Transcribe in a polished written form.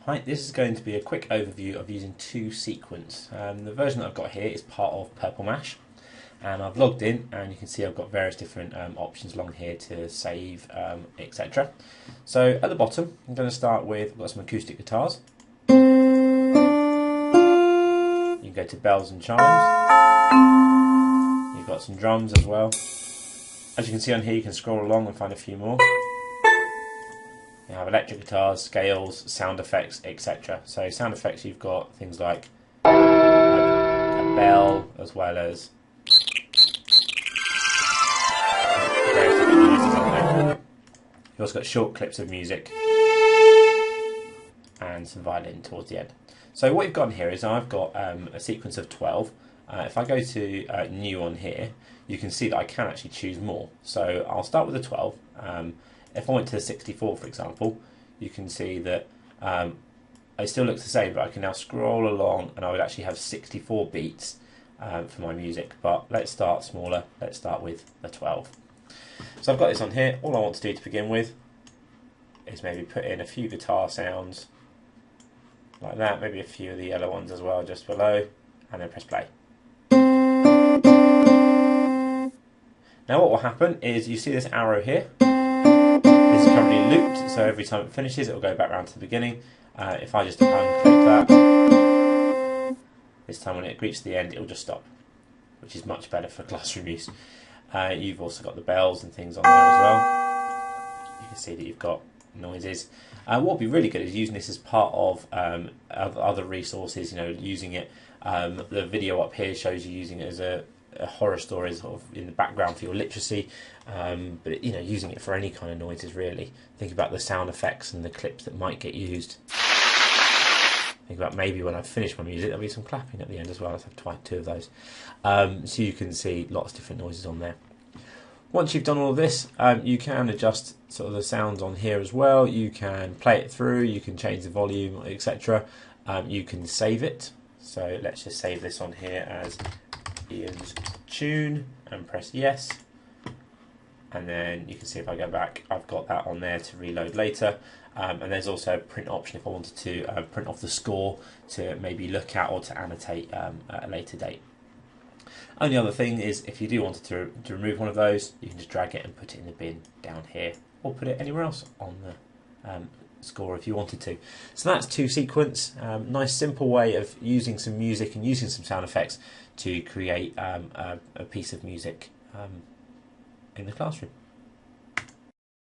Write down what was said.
Hi, this is going to be a quick overview of using 2Sequence. The version that I've got here is part of Purple Mash, and I've logged in and you can see I've got various different options along here to save, etc. So at the bottom I'm going to start with, I've got some acoustic guitars. You can go to bells and chimes. You've got some drums as well. As you can see on here, you can scroll along and find a few more. You have electric guitars, scales, sound effects, etc. So sound effects, you've got things like a bell, as well as various different noises on there. You've also got short clips of music and some violin towards the end. So what you've got in here is I've got a sequence of 12. If I go to new on here, you can see that I can actually choose more. So I'll start with the 12. If I went to 64, for example, you can see that it still looks the same, but I can now scroll along and I would actually have 64 beats for my music. But let's start smaller. Let's start with the 12. So I've got this on here. All I want to do to begin with is maybe put in a few guitar sounds like that, maybe a few of the yellow ones as well just below, and then press play. Now what will happen is you see this arrow here. This is currently looped, so every time it finishes it will go back round to the beginning. If I just unclick that, this time when it reaches the end it will just stop, which is much better for classroom use. You've also got the bells and things on there as well. You can see that you've got noises. What would be really good is using this as part of other resources, you know, using it. The video up here shows you using it as a horror story sort of in the background for your literacy, but you know, using it for any kind of noises really. Think about the sound effects and the clips that might get used. Think about maybe when I finish my music there'll be some clapping at the end as well. Let's have two of those. So you can see lots of different noises on there. Once you've done all of this, you can adjust sort of the sounds on here as well. You can play it through, you can change the volume, etc. You can save it. So let's just save this on here as Ian's tune and press yes, and then you can see if I go back I've got that on there to reload later, and there's also a print option if I wanted to print off the score to maybe look at or to annotate at a later date. Only other thing is if you do want to remove one of those, you can just drag it and put it in the bin down here, or put it anywhere else on the score if you wanted to. So that's 2Sequence. Nice simple way of using some music and using some sound effects to create a piece of music in the classroom.